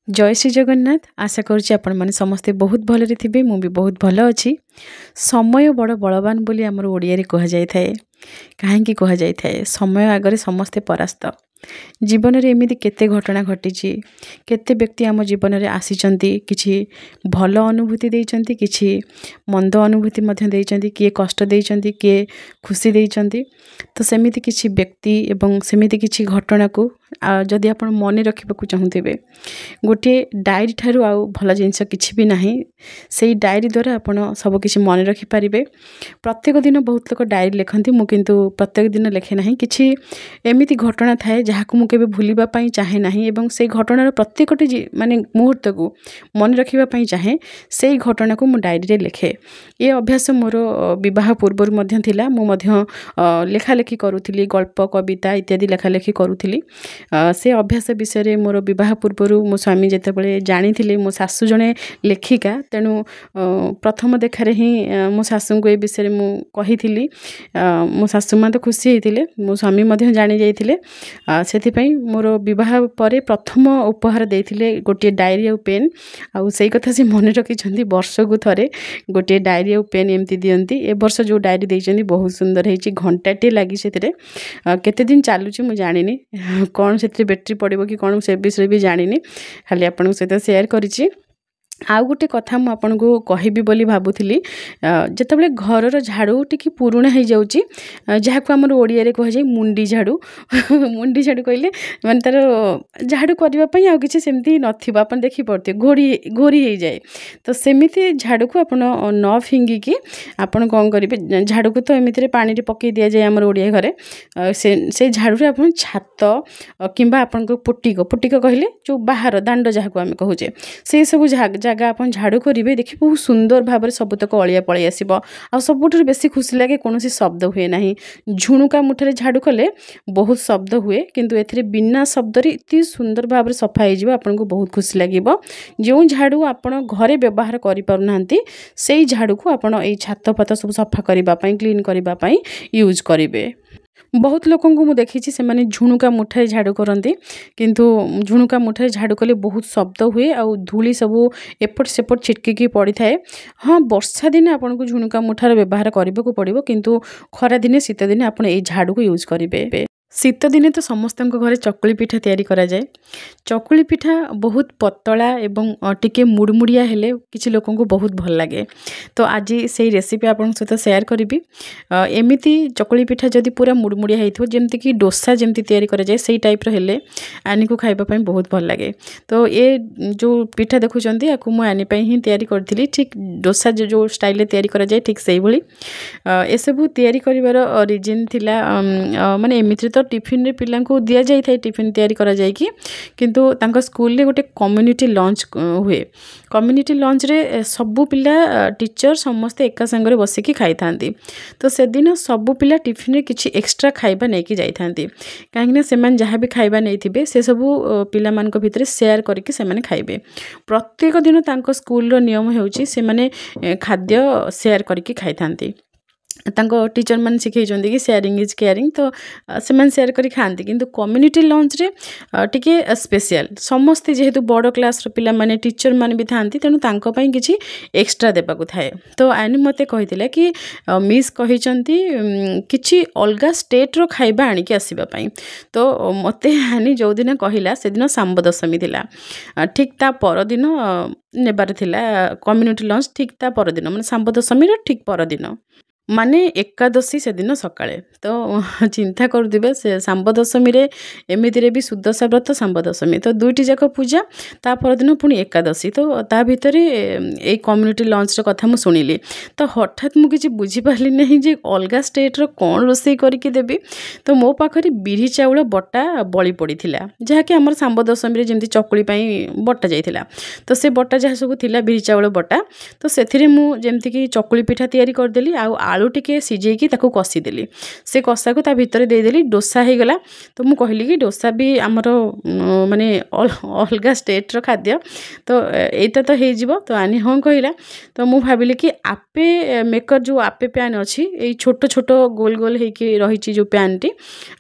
जय श्री जगन्नाथ। आशा करुच्ची आपण मैंने समस्ते बहुत भलरे थे। मु भी बहुत भल अच्छी। समय बड़ बलवान बोली आमर ओडिया रे कहा जाय थाए। कहीं कहा जाय थाए समय आगरे समस्ते परास्त। जीवन रे एमिति केते घटना घटी केते व्यक्ति आम जीवन रे आसीचंती किछि भल अनुभूति देइचंती किछि मंद अनुभूति मध्य देइचंती किए कष्ट देइचंती किए खुशी देइचंती। तो सेमिति किछि व्यक्ति एवं सेमिति किछि घटना को जदि आपण मन रखिबाकू चाहुथिबे गोटे डायरी ठारू आउ भल जिनिस किछि भी नाही। सेई डायरी द्वारा आपण सब किछि मन रखि पारिबे। प्रत्येक दिन बहुत लोक डायरी लेखंती मु किंतु प्रत्येक दिन लेखे नाही। किछि एमिति घटना थाए जहाकू मु केबे भूलिबा पई चाहे नाही एवं सेई घटनार प्रत्येकटी माने मुहूर्त को मन रखिबा पई चाहे सेई घटना को मु डायरी रे लेखे। ए अभ्यास मोर विवाह पूर्व मध्य थिला। मु मध्य लेखा लेखि करूथिली गल्प कविता इत्यादि लेखा लेखि करूथिली। से अभ्यास विषय रे मोर विवाह पूर्व मो स्वामी जेतेबेले जानिथिले मो सासु जणे लेखिका तेणु प्रथम देखारे ही मो सासु को ए विषय रे मु कहिथिली। मो सासु मा तो खुशी हेतिले मो स्वामी मध्य जानि जाइथिले। सेथि पई मोर विवाह परे प्रथम उपहार देथिले गोटे डायरी आ पेन। आ सेई कथा से मन रखिछंती वर्ष को थरे गोटे डायरी आ पेन एमती दियंती। ए वर्ष जो डायरी देइछंती बहुत सुंदर हेछि। घंटाटे लागि सेतिरे केते दिन चालुची मु जानिनी कोन सेतिरे बैटरी पड़िबो कि कोन से विषय भी जानिनी। खाली आपन सहित शेयर करिछि। आउ गोटे कथा मु आपन को कहिबी बोली भाबुथिली। जेतेबेले घरर झाड़ू टिकी पुराणा हो जाउची जहाको हमर ओडिया रे कह जाय मुंडी झाड़ू। मुंडी झाड़ू कहले माने तार झाड़ू करबा पई आ किछि सेमती नथिबा आपन देखि पड़ते घोड़ी घोरी हो जाए। तो सेमिति झाड़ू को आपन न फिंगी की आपन कोन करिवे झाड़ू को तो एमिति रे पानी रे पके दिया जाय हमर ओडिया घरे। से झाड़ू रे आपन छात किंबा आपन को पुटिको कहले जो बाहर दांड जहाको हम कहूचे से सब जगह अपन झाड़ू करेंगे देखिए बहुत सुंदर भाव में सबतक अलिया पलि आसब। आ सबुठ बेसी खुशी लगे कौन शब्द हुए ना। झुणुका मुठे झाड़ू कले बहुत शब्द हुए किंतु एथिरे बिना शब्द इतनी सुंदर भाव में सफा हो आपन को बहुत खुशी लगे। जो झाड़ू आपड़ घरे व्यवहार करें से झाड़ू को आपड़ ये छात फात सब सफा करने क्लीन करने यूज करेंगे। बहुत लोक को देखी से माने झुणुका मुठारे झाड़ू करती किंतु झुणुका मुठारे झाड़ू कले बहुत शब्द हुए आ धूली सब एपट सेपट छिटकी पड़ी थाए। हाँ वर्षा दिन आपन को झुणुका मुठार व्यवहार करने को पड़ो किंतु खरा दिने शीत दिने आपन ये झाड़ू को यूज करेंगे। शीत दिने तो समस्त घरे चकुली पिठा तैयारी करा जाए। चकुली पिठा बहुत पतला एवं टिके मुड़मुड़िया हेले किछि लोकन को बहुत भल लगे। तो आज से रेसिपी आपन सहित शेयर करी। एमिति चकुली पिठा जदि पूरा मुड़मुड़िया होइथो जेमति कि डोसा जेमति तैयारी करा जाए सेई टाइप रो हेले आनी को खाइबा पई बहुत भल लगे। तो ये जो पिठा देखुचंती याकू मु आनी पई ही तैयारी करथिली। ठीक डोसा जो स्टाइल रे तैयारी करा जाए ठीक सेही भली ए सब तैयारी करिवार रीजन थिला। माने एमिति तो टिफिन रे पिला को दिया जाय थाय टिफिन तैयारी करा जाय कि किंतु तांका स्कूल रे गोटे कम्युनिटी लंच हुए। कम्युनिटी लंच रे सबु पिला टीचर समस्ते एका संगरे बसिकी खाई थांती। तो से दिन सबु पिला टिफिन रे किछि एक्स्ट्रा खाइबा नै कि जाय थांती काहे ना से मान जहां भी खाइबा नै थिबे से सबु पिला मान को भितरे शेयर करके से माने खाइबे। प्रत्येक दिन तांको स्कूल रो नियम हेउची से माने खाद्य शेयर करके खाई थांती। तांको टीचर मान सिखाई कि शेयरिंग इज केयरिंग। तो से शेयर करी खाती किंतु कम्युनिटी लंच रे टिके स्पेशल समस्ते जेहेतु बड़ क्लास रो पिला माने टीचर मान भी थांती तेणु तांको पई किछि एक्स्ट्रा देबाकू थाए। तो आनी मते कहिथिले कि मिस कहिचंती किछि अलगा स्टेट रो खाइबा आनी कि आसीबा पई। तो मते आनी जो दिन कहिला से दिन सांब दशमी थिला। ठीक ता पर दिन नेबार थिला कम्युनिटी लंच ठीक ता पर दिन माने सांब दशमी रो ठीक पर दिन माने एकादशी से दिन सकाळे। तो चिंता करदिबे से सांब दशमी रे एमिति रे भी सुदशा व्रत सांब दशमी तो दुईटी जाक पूजा ता पर दिन पुणी एकादशी। तो ता भितरे ए कम्युनिटी लंच रो कथा मु सुनिली। तो हठात मु किछि बुझी पारली नहीं जे अलगा स्टेट रो कोन रोसई करके देबी। तो मो पाखरी बिरी चाउल बटा बळी पड़ीथिला जहा कि हमर सांब दशमी रे जेमति चकुली पई बटा जाइथिला। तो से बटा जहा सब थिला बिरी चाउल बटा तो सेथिरे मु जेमति कि चकुली पिठा तैयारी कर देली आ आलू टिके सिझेकी ताको कषिदेली से कषा को ता भितर देदेली डोसा हो गला। तो मुझे कहली कि डोसा भी आमर माने अलग स्टेट रो खाद्य तो एटा तो हो तो आनी हाँ कहला। तो मुझे भाविली कि आपे मेकर जो आपे पैन अच्छी ये छोट छोट गोल गोल होगी रही जो पैन टी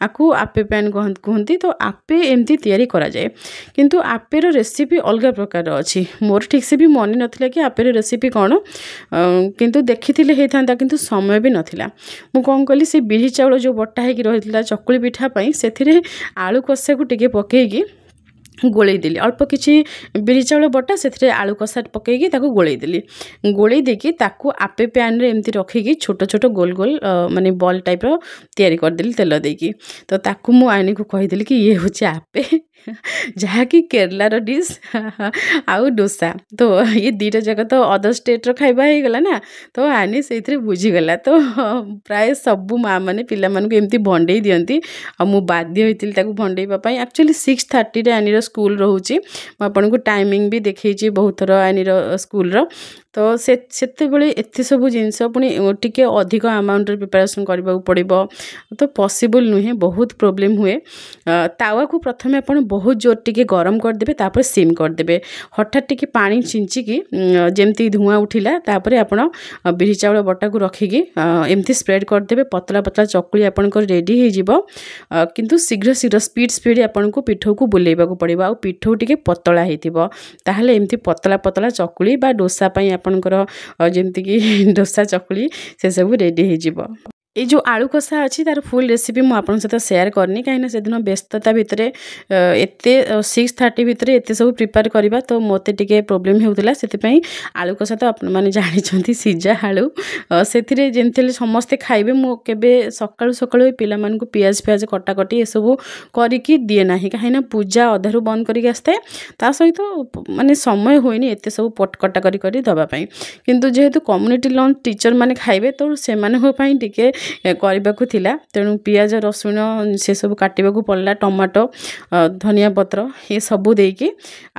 आपको आपे पैन कहती। तो आपे एमती तैयारी करा जाए किंतु आपेर रेसिपी अलग प्रकार अच्छी मोर ठीक से भी मन नाला कि आपेर रेसिपी कौन किंतु देखी होता किंतु समय भी नाला। मु कौन कली से बिरी चाउल जो बटा होगी रही चकुली पिठापी से आलू कषा को टिके पकईकी गोलई देली अल्प किछि बिरी चाउल बटा से आलू कषा पकईकी ताको गोलई देली गोलई देकी ताको आपे पैन रे एमती रखिकी छोट छोट गोल गोल माने बॉल टाइप रो तैयारी कर देली तेल देकी। तो ताको मु आनी को कहिदेली कि ये होचे आपे जहाँकि केरलार डिश आउ डोसा। तो ये दुईटा जगह तो अदर स्टेट रो खाइबा हो गला ना। तो आनी से बुझीगला। तो प्राय सबू माँ मैंने पिला मानक एमती भंडे दियंती आ मु बाध्य होइतिल ताकू भंडेइबा एक्चुअली 6:30 रे आनीर स्कूल रोचे आपको टाइमिंग भी देखी बहुत थर आनीर स्कूल रो। तो सेते बेले एते सब जिनस पुणी टिके अधिक अमाउंट प्रिपरेशन करबा पड़िबो तो पॉसिबल नुहे बहुत प्रॉब्लम हुए। तावा को प्रथमे आपण बहुत जोर टिके गरम कर देबे तापर सिम कर देबे हठात टिके पानी छिंचिकी जेमती धुआं उठिला तापर आपण बिरी चाउल बटा को रखिकी एमती स्प्रेड कर देबे पतला पतला चकुली आपनकर रेडी हो जिवो। किंतु शीघ्र शीघ्र स्पीड आपन को पिठो को बुलेबा को पड़िबो आ पिठो टिके पतला हेतिबो ताहले एमती पतला पतला चकुली बा डोसा पई आपनकर जेमती कि डोसा चकुली से सब रेडी हो जिवो। ये जो आलू कषा अच्छी तार फुल रेसिपी मुझे आपन सहित शेयर करनी कहीं से दिन व्यस्तता भितर एते 6:30 भितर एत सब प्रिपेयर करवा तो मत टे प्रोब्लेम होता से आलू कषा तो आप मैंने जानते सीझा आलू से जमी समस्ते खाइबे मुझे सकाळु सकाळु पिला मानकु पियाज फियाज कटाकटी ये सब करके दिए ना कहीं पूजा अधारू बंद करके आसता ता सहित माने समय होइनी एत सब कटाकटी कर दवापाई किंतु जेहेतु कम्युनिटी लंच टीचर माने खाइबे तो से टिके करबाकू थिला तेणु पियाज रसुण से सब काटिबाकू पड़ला टमाटो धनिया पत्र ये सबू देकी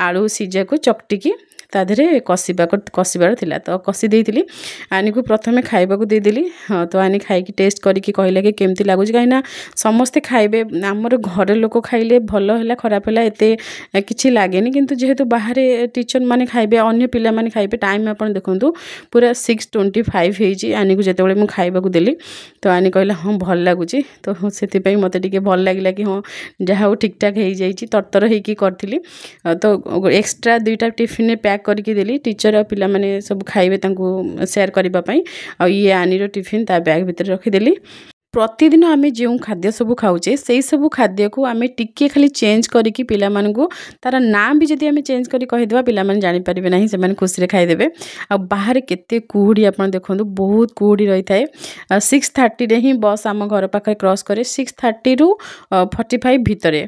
आलू सीझा को चकटिकी ताधरे कषिबार थिला तो कषि देइतिली आनी को प्रथमे खाइबाकू देदेली। तो आनी खाइकी टेस्ट करिकी कहला कि केमती लागुच कहीं समस्ते खाइबे आमर घर लोक खाइले भल है खराब है एते किछि लागेनी किंतु जेहेतु बाहर टीचर माने खाइबे अन्य पिला माने खाइबे टाइम आपन देखंतु पूरा 6:25 होइची आनी को जेतेबेले मु खाइबाकू देली तो आनी कहला हाँ भल लागुची तो सेति मते टिके भल लागिला कि हाँ जहाँ ठीक ठाक हो जाइए तरतर होइकी करथिली। तो एक्स्ट्रा 2टा टिफिन में पैक करके देली टीचर पिला माने सब खाइबे तांको शेयर करबा पई आ ये आनीर टिफिन ता बैग भीतर रखीदेली। प्रतिदिन आम जो खाद्य सब खाऊे से सब खाद्य को आम टिके खाली चेंज करके पिला मानकु तार ना भी जदि आम चेंज करी कहीदेबा पिला माने जानि परिबे नहीं से खुशी रे खाइदेबे। आ बाहर केते कुहुड़ी आपन देखंतु बहुत कुहुड़ी रही थाए 6:30 रे ही बस आम घर पाखे क्रॉस करे 6:30 रु 45 भितरे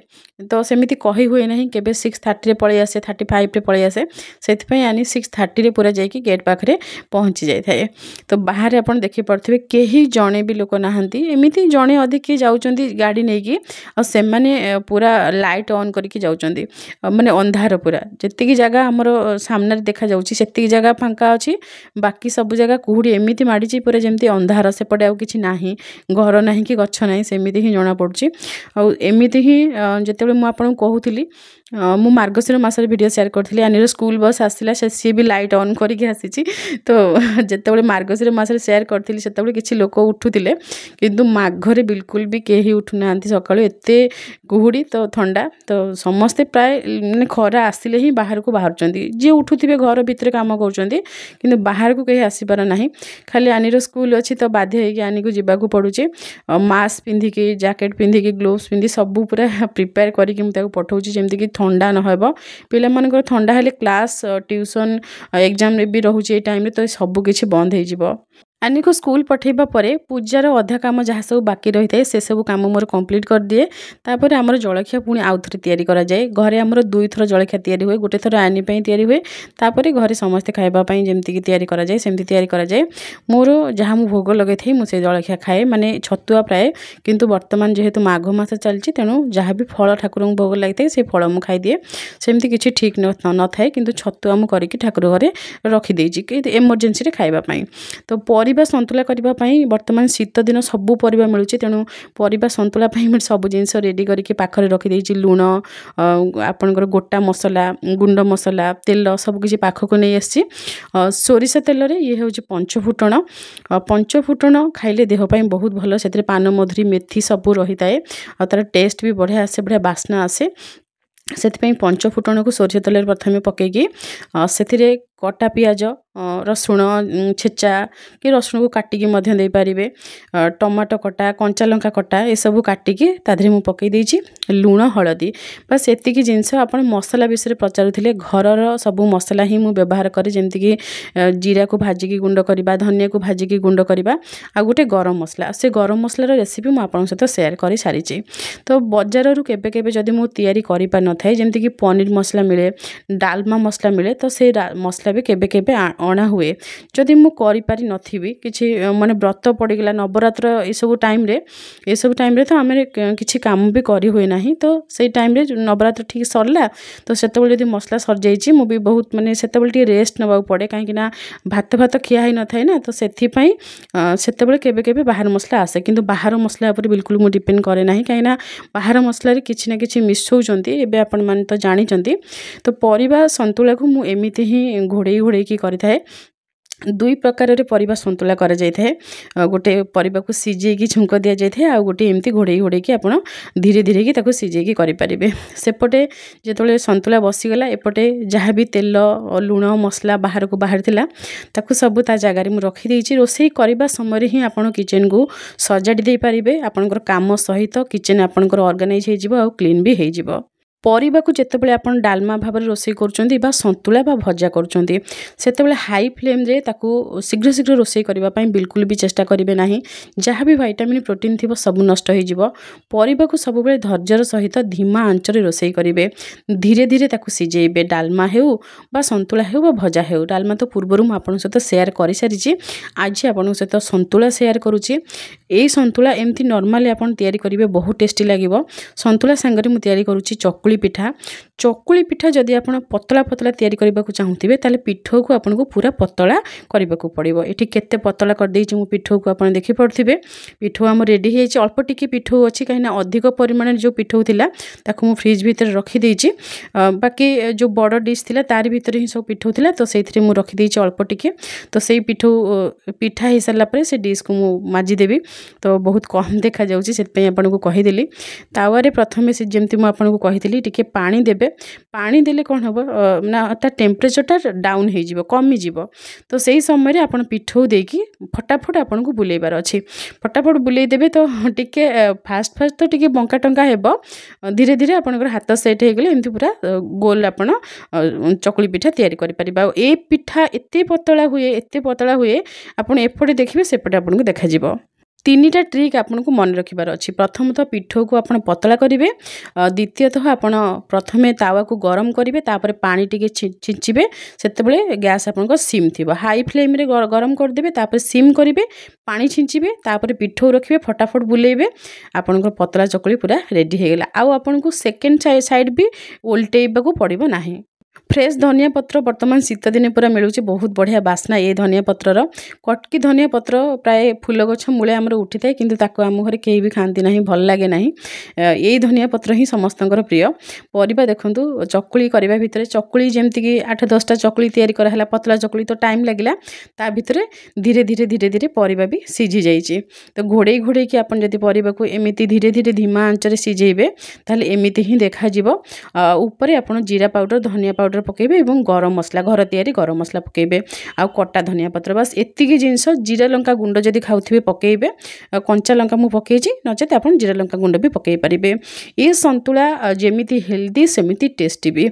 तो सेमिति कही हुए नहीं केबे 6:30 रे पळे आसे 35 रे पळे आसे सेति आनी 6:30 रे पूरा जाइकी गेट पाखरे पहुँची जाए थाए। तो बाहर आपन देखि पड़थिबे केही जणे भी लोक नाहंती एमिति जणे अधिक किए जाउचंदी गाड़ी नेकी आ से माने पूरा लाइट ऑन करके जाउचंदी माने अंधार पूरा जेतिकी जगह हमर सामने देखा जाउची सेतिकी जगह फांका अछि बाकी सब जगह कुहुड़ी एमिति माडीची पूरा जेमति अंधार से पड़े आ किछि नाही घर नाही कि गच्छ नाही सेमिति ही जणा पड़ची। आ एमिति ही जेतेबेले मु आपन कहूतिली मु मार्गशीर मास वीडियो शेयर करथिली आनीर स्कूल बस आसिला से भी लाइट ऑन करके आसीची। तो जेतेबेले मार्गशीर मास शेयर करथिली सेतेबेले किछि लोक उठुतिले किंतु माघरे बिल्कुल भी केही उठु नांती सकाळु एते कुहुड़ी तो ठंडा तो समस्ते प्राय माने खरा आसिले ही बाहर को बाहरचंदी जे उठुथिबे घर भितर काम करचंदी किंतु बाहर को केही आसीपार नाही खाली आनीर स्कूल अछि तो बाध्य होइके आनी को जिबाकू पडुचे मास्क पिंधिकी जैकेट पिंधिकी ग्लोव्स पिंधि सब पूरा प्रिपेयर करिके मु ताको पठौची जेमति कि ठंडा न होबो पिला मानकर ठंडा हेले क्लास ट्यूशन एग्जाम रे भी रहउची ए टाइम रे तो सब किछि बंद हे जिवो। आनी को स्कूल पठेबा परे पूजार अधा काम जहाँ सब बाकी रही है से सब काम मोर कंप्लीट कर दिए तापर आमर जलखिया पुणी आउ थे तैयारी करा जाए घरे आमर 2 थर जलखिया तैयारी हुए गोटे थर आनी पई तैयारी हुए तापर घरे समस्ते खाइबा पई जेमति कि तैयारी करा जाए सेमति तैयारी करा जाए मोर जहाँ मु भोग लगे थई मु से जलखिया खाए माने छतुआ प्राय किंतु वर्तमान जेहेतु माघ मास चलची तेणु जहाँ भी फल ठाकुर भोग लगे से फल मु खाई दिए सेमति किछि ठीक न थाए किंतु छतुआ मु करके ठाकुर घरे रखी देछि कि इमरजेंसी रे खाइबा पई। तो ପରିବା ସନ୍ତୁଳା କରିବା ପାଇଁ ବର୍ତ୍ତମାନ ଶୀତ ଦିନ ସବୁ ପରିବା ମିଳୁଛି, ତେଣୁ ପରିବା ସନ୍ତୁଳା ପାଇଁ ମୁଁ ସବୁ ଜିନିଷ ରେଡ଼ି କରିକି ପାଖରେ ରଖିଦେଇଛି। ଲୁଣ, ଆପଣଙ୍କର ଗୋଟା ମସଲା, ଗୁଣ୍ଡ ମସଲା, ତେଲ ସବୁକିଛି ପାଖକୁ ନେଇ ଆସିଛି। ସୋରିଷ ତେଲରେ ଇଏ ହେଉଛି ପଞ୍ଚଫୁଟଣ। ପଞ୍ଚଫୁଟଣ ଖାଇଲେ ଦେହ ପାଇଁ ବହୁତ ଭଲ, ସେଥିରେ ପାନମଧୁରୀ, ମେଥି ସବୁ ରହିଥାଏ, ଆଉ ତା'ର ଟେଷ୍ଟ ବି ବଢ଼ିଆ ଆସେ, ବଢ଼ିଆ ବାସ୍ନା ଆସେ। ସେଥିପାଇଁ ପଞ୍ଚଫୁଟଣକୁ ସୋରିଷ ତେଲରେ ପ୍ରଥମେ ପକାଇକି ସେଥିରେ କଟା ପିଆଜ, ରସୁଣ ଛେଚା କି ରସୁଣକୁ କାଟିକି ମଧ୍ୟ ଦେଇପାରିବେ, ଟମାଟୋ କଟା, କଞ୍ଚା ଲଙ୍କା କଟା ଏସବୁ କାଟିକି ତା ଦେହରେ ମୁଁ ପକାଇ ଦେଇଛି। ଲୁଣ, ହଳଦୀ, ବାସ୍ ଏତିକି ଜିନିଷ। ଆପଣ ମସଲା ବିଷୟରେ ପଚାରୁଥିଲେ, ଘରର ସବୁ ମସଲା ହିଁ ମୁଁ ବ୍ୟବହାର କରେ, ଯେମିତିକି ଜିରାକୁ ଭାଜିକି ଗୁଣ୍ଡ କରିବା, ଧନିଆକୁ ଭାଜିକି ଗୁଣ୍ଡ କରିବା, ଆଉ ଗୋଟେ ଗରମ ମସଲା। ସେ ଗରମ ମସଲାର ରେସିପି ମୁଁ ଆପଣଙ୍କ ସହିତ ସେୟାର କରିସାରିଛି। ତ ବଜାରରୁ କେବେ କେବେ ଯଦି ମୁଁ ତିଆରି କରିପାରିନଥାଏ, ଯେମିତିକି ପନିର ମସଲା ମିଳେ, ଡାଲମା ମସଲା ମିଳେ, ତ ସେ ମସଲା ବି କେବେ କେବେ ଅଣା ହୁଏ। ଯଦି ମୁଁ କରିପାରିନଥିବି, କିଛି ମାନେ ବ୍ରତ ପଡ଼ିଗଲା, ନବରାତ୍ର ଏସବୁ ଟାଇମ୍ରେ ତ ଆମେ କିଛି କାମ ବି କରିହୁଏ ନାହିଁ। ତ ସେଇ ଟାଇମ୍ରେ ନବରାତ୍ର ଠିକ୍ ସରିଲା, ତ ସେତେବେଳେ ଯଦି ମସଲା ସରିଯାଇଛି, ମୁଁ ବି ବହୁତ ମାନେ ସେତେବେଳେ ଟିକେ ରେଷ୍ଟ ନେବାକୁ ପଡ଼େ, କାହିଁକିନା ଭାତ ଖିଆ ହେଇନଥାଏ ନା, ତ ସେଥିପାଇଁ ସେତେବେଳେ କେବେ କେବେ ବାହାର ମସଲା ଆସେ। କିନ୍ତୁ ବାହାର ମସଲା ଉପରେ ବିଲକୁଲ ମୁଁ ଡିପେଣ୍ଡ କରେ ନାହିଁ, କାହିଁକିନା ବାହାର ମସଲାରେ କିଛି ନା କିଛି ମିଶାଉଛନ୍ତି, ଏବେ ଆପଣମାନେ ତ ଜାଣିଛନ୍ତି। ତ ପରିବା ସନ୍ତୁଳାକୁ ମୁଁ ଏମିତି ହିଁ ଘୋଡ଼େଇକି କରିଥାଏ। ଦୁଇ ପ୍ରକାରରେ ପରିବା ସନ୍ତୁଳା କରାଯାଇଥାଏ, ଗୋଟେ ପରିବାକୁ ସିଝେଇକି ଛୁଙ୍କ ଦିଆଯାଇଥାଏ, ଆଉ ଗୋଟେ ଏମିତି ଘୋଡ଼େଇକି ଆପଣ ଧୀରେ ଧୀରେ ତାକୁ ସିଝେଇକି କରିପାରିବେ। ସେପଟେ ଯେତେବେଳେ ସନ୍ତୁଳା ବସିଗଲା, ଏପଟେ ଯାହା ବି ତେଲ, ଲୁଣ, ମସଲା ବାହାରକୁ ବାହାରିଥିଲା, ତାକୁ ସବୁ ତା ଜାଗାରେ ମୁଁ ରଖିଦେଇଛି। ରୋଷେଇ କରିବା ସମୟରେ ହିଁ ଆପଣ କିଚେନ୍କୁ ସଜାଡ଼ି ଦେଇପାରିବେ, ଆପଣଙ୍କର କାମ ସହିତ କିଚେନ୍ ଆପଣଙ୍କର ଅର୍ଗାନାଇଜ୍ ହେଇଯିବ, ଆଉ କ୍ଲିନ୍ ବି ହେଇଯିବ। ପରିବାକୁ ଯେତେବେଳେ ଆପଣ ଡାଲମା ଭାବରେ ରୋଷେଇ କରୁଛନ୍ତି ବା ସନ୍ତୁଳା ବା ଭଜା କରୁଛନ୍ତି, ସେତେବେଳେ ହାଇ ଫ୍ଲେମ୍ରେ ତାକୁ ଶୀଘ୍ର ରୋଷେଇ କରିବା ପାଇଁ ବିଲକୁଲ ବି ଚେଷ୍ଟା କରିବେ ନାହିଁ। ଯାହା ବି ଭାଇଟାମିନ୍, ପ୍ରୋଟିନ୍ ଥିବ ସବୁ ନଷ୍ଟ ହେଇଯିବ। ପରିବାକୁ ସବୁବେଳେ ଧୈର୍ଯ୍ୟର ସହିତ ଧିମା ଆଞ୍ଚରେ ରୋଷେଇ କରିବେ, ଧୀରେ ଧୀରେ ତାକୁ ସିଝେଇବେ। ଡାଲମା ହେଉ ବା ସନ୍ତୁଳା ହେଉ ବା ଭଜା ହେଉ, ଡାଲମା ତ ପୂର୍ବରୁ ମୁଁ ଆପଣଙ୍କ ସହିତ ସେୟାର କରିସାରିଛି, ଆଜି ଆପଣଙ୍କ ସହିତ ସନ୍ତୁଳା ସେୟାର କରୁଛି। ଏଇ ସନ୍ତୁଳା ଏମିତି ନର୍ମାଲି ଆପଣ ତିଆରି କରିବେ, ବହୁତ ଟେଷ୍ଟି ଲାଗିବ। ସନ୍ତୁଳା ସାଙ୍ଗରେ ମୁଁ ତିଆରି କରୁଛି ଚକୁଳି ପିଠା। ଚକୁଳି ପିଠା ଯଦି ଆପଣ ପତଳା ତିଆରି କରିବାକୁ ଚାହୁଁଥିବେ, ତାହେଲେ ପିଠଉକୁ ଆପଣଙ୍କୁ ପୁରା ପତଳା କରିବାକୁ ପଡ଼ିବ। ଏଠି କେତେ ପତଳା କରିଦେଇଛି ମୁଁ ପିଠଉକୁ, ଆପଣ ଦେଖିପାରୁଥିବେ। ପିଠଉ ଆମର ରେଡ଼ି ହେଇଯାଇଛି, ଅଳ୍ପ ଟିକେ ପିଠଉ ଅଛି, କାହିଁକିନା ଅଧିକ ପରିମାଣରେ ଯେଉଁ ପିଠଉ ଥିଲା ତାକୁ ମୁଁ ଫ୍ରିଜ୍ ଭିତରେ ରଖିଦେଇଛି। ବାକି ଯେଉଁ ବଡ଼ ଡିସ୍ ଥିଲା ତାରି ଭିତରେ ହିଁ ସବୁ ପିଠଉ ଥିଲା, ତ ସେଇଥିରେ ମୁଁ ରଖିଦେଇଛି ଅଳ୍ପ ଟିକେ। ତ ସେଇ ପିଠା ହେଇସାରିଲା ପରେ ସେ ଡିସ୍କୁ ମୁଁ ମାଜିଦେବି, ତ ବହୁତ କମ୍ ଦେଖାଯାଉଛି, ସେଥିପାଇଁ ଆପଣଙ୍କୁ କହିଦେଲି। ତାୱାରେ ପ୍ରଥମେ ସେ ଯେମିତି ମୁଁ ଆପଣଙ୍କୁ କହିଥିଲି ଟିକେ ପାଣି ଦେବେ। ପାଣି ଦେଲେ କ'ଣ ହେବ ନା, ତା ଟେମ୍ପରେଚରଟା ଡାଉନ୍ ହେଇଯିବ, କମିଯିବ। ତ ସେଇ ସମୟରେ ଆପଣ ପିଠଉ ଦେଇକି ଫଟାଫଟ ଆପଣଙ୍କୁ ବୁଲେଇବାର ଅଛି। ଫଟାଫଟ ବୁଲେଇ ଦେବେ, ତ ଟିକେ ଫାଷ୍ଟ ତ ଟିକେ ବଙ୍କା ଟଙ୍କା ହେବ, ଧୀରେ ଧୀରେ ଆପଣଙ୍କର ହାତ ସେଟ୍ ହେଇଗଲେ ଏମିତି ପୁରା ଗୋଲ ଆପଣ ଚକୁଳି ପିଠା ତିଆରି କରିପାରିବେ। ଆଉ ଏ ପିଠା ଏତେ ପତଳା ହୁଏ, ଆପଣ ଏପଟେ ଦେଖିବେ, ସେପଟେ ଆପଣଙ୍କୁ ଦେଖାଯିବ। ତିନିଟା ଟ୍ରିକ୍ ଆପଣଙ୍କୁ ମନେ ରଖିବାର ଅଛି। ପ୍ରଥମତଃ ପିଠଉକୁ ଆପଣ ପତଳା କରିବେ, ଦ୍ୱିତୀୟତଃ ଆପଣ ପ୍ରଥମେ ତାୱାକୁ ଗରମ କରିବେ, ତାପରେ ପାଣି ଟିକେ ଛିଞ୍ଚିବେ, ସେତେବେଳେ ଗ୍ୟାସ୍ ଆପଣଙ୍କ ସିମ୍ ଥିବ। ହାଇ ଫ୍ଲେମ୍ରେ ଗରମ କରିଦେବେ, ତାପରେ ସିମ୍ କରିବେ, ପାଣି ଛିଞ୍ଚିବେ, ତାପରେ ପିଠଉ ରଖିବେ, ଫଟାଫଟ ବୁଲେଇବେ, ଆପଣଙ୍କର ପତଳା ଚକୁଳି ପୁରା ରେଡ଼ି ହେଇଗଲା। ଆଉ ଆପଣଙ୍କୁ ସେକେଣ୍ଡ ସାଇଡ଼୍ ବି ଓଲଟେଇବାକୁ ପଡ଼ିବ ନାହିଁ। ଫ୍ରେଶ୍ ଧନିଆ ପତ୍ର ବର୍ତ୍ତମାନ ଶୀତ ଦିନେ ପୁରା ମିଳୁଛି, ବହୁତ ବଢ଼ିଆ ବାସ୍ନା ଏ ଧନିଆ ପତ୍ରର। କଟକି ଧନିଆ ପତ୍ର ପ୍ରାୟ ଫୁଲ ଗଛ ମୂଳେ ଆମର ଉଠିଥାଏ, କିନ୍ତୁ ତାକୁ ଆମ ଘରେ କେହି ବି ଖାଆନ୍ତି ନାହିଁ, ଭଲ ଲାଗେ ନାହିଁ। ଏଇ ଧନିଆ ପତ୍ର ହିଁ ସମସ୍ତଙ୍କର ପ୍ରିୟ। ପରିବା ଦେଖନ୍ତୁ, ଚକୁଳି କରିବା ଭିତରେ, ଚକୁଳି ଯେମିତିକି 8-10ଟା ଚକୁଳି ତିଆରି କରାହେଲା, ପତଳା ଚକୁଳି, ତ ଟାଇମ୍ ଲାଗିଲା, ତା ଭିତରେ ଧୀରେ ଧୀରେ ପରିବା ବି ସିଝି ଯାଇଛି। ତ ଘୋଡ଼େଇକି ଆପଣ ଯଦି ପରିବାକୁ ଏମିତି ଧୀରେ ଧୀରେ ଧିମା ଆଞ୍ଚରେ ସିଝେଇବେ, ତାହେଲେ ଏମିତି ହିଁ ଦେଖାଯିବ। ଉପରେ ଆପଣ ଜିରା ପାଉଡ଼ର, ଧନିଆ ପାଉଡ଼ର ପକାଇବେ ଏବଂ ଗରମ ମସଲା, ଘର ତିଆରି ଗରମ ମସଲା ପକାଇବେ, ଆଉ କଟା ଧନିଆ ପତ୍ର, ବାସ୍ ଏତିକି ଜିନିଷ। ଜିରା ଲଙ୍କା ଗୁଣ୍ଡ ଯଦି ଖାଉଥିବେ ପକାଇବେ, କଞ୍ଚା ଲଙ୍କା ମୁଁ ପକାଇଛି, ନଚେତ ଆପଣ ଜିରା ଲଙ୍କା ଗୁଣ୍ଡ ବି ପକାଇ ପାରିବେ। ଏ ସନ୍ତୁଳା ଯେମିତି ହେଲ୍ଦି ସେମିତି ଟେଷ୍ଟି ବି,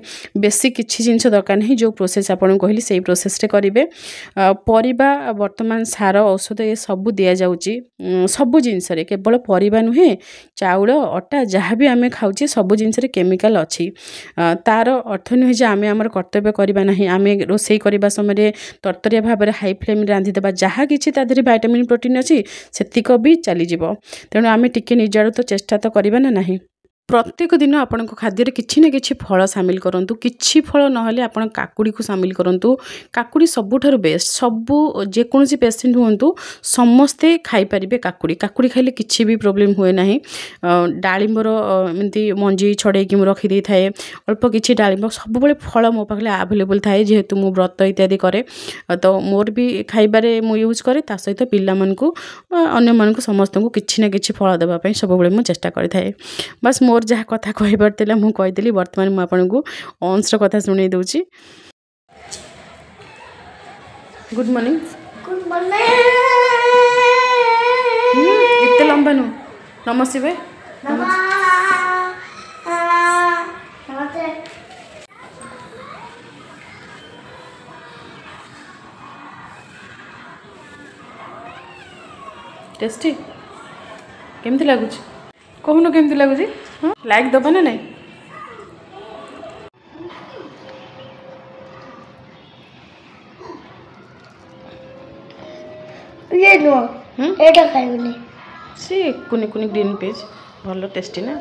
ବେଶୀ କିଛି ଜିନିଷ ଦରକାର ନାହିଁ। ଯେଉଁ ପ୍ରୋସେସ୍ ଆପଣଙ୍କୁ କହିଲି ସେଇ ପ୍ରୋସେସ୍ରେ କରିବେ। ପରିବା ବର୍ତ୍ତମାନ ସାର, ଔଷଧ ଏ ସବୁ ଦିଆଯାଉଛି ସବୁ ଜିନିଷରେ, କେବଳ ପରିବା ନୁହେଁ, ଚାଉଳ, ଅଟା, ଯାହା ବି ଆମେ ଖାଉଛେ ସବୁ ଜିନିଷରେ କେମିକାଲ୍ ଅଛି। ତାର ଅର୍ଥ ନୁହେଁ ଯେ ଆମେ ଆମର କର୍ତ୍ତବ୍ୟ କରିବା ନାହିଁ। ଆମେ ରୋଷେଇ କରିବା ସମୟରେ ତରତରିଆ ଭାବରେ ହାଇ ଫ୍ଲେମ୍ରେ ରାନ୍ଧିଦେବା, ଯାହା କିଛି ତା ଦେହରେ ଭାଇଟାମିନ୍, ପ୍ରୋଟିନ୍ ଅଛି ସେତିକ ବି ଚାଲିଯିବ। ତେଣୁ ଆମେ ଟିକେ ନିଜ ଆଡ଼ୁ ତ ଚେଷ୍ଟା ତ କରିବା ନା ନାହିଁ। प्रत्येक दिन आपण खाद्य किसी ना कि फल सामिल करूँ कि फल ना आप काकुड़ी को सामिल करूँ काकुड़ी सबुठार बेस्ट सबू जेकोसी पेसेंट हूँ समस्ते खाईपारे काकुड़ी काकुड़ी खाइले किसी भी प्रोब्लेम हुए ना डालिंबर एमती मंजी छड़े रखीदे थाए अल्प किसी डालिंब सब फल मो पाखे आवेलेबल थाए जेहेतु मु व्रत इत्यादि करे तो मोर भी खाइबारे मु यूज करे ता सहित पिला मानकु अन्य मानकु समस्त को किसी ना कि फल देवाई सब मु चेष्टा करें बस मोर जहाँ कथा कहबार मु कहीदेली बर्तमान मुझे आपन को अंशर कथा शुणी दूची। गुड मॉर्निंग इतने लंबा नु नमस्ते भाई टेस्टी केमती लगुच कहून केमती लगुच हाँ लाइक दबा ना नहीं ये नो एटा खाइबनी सी कुनी कुनी ग्रीन पेज भलो टेस्टी ना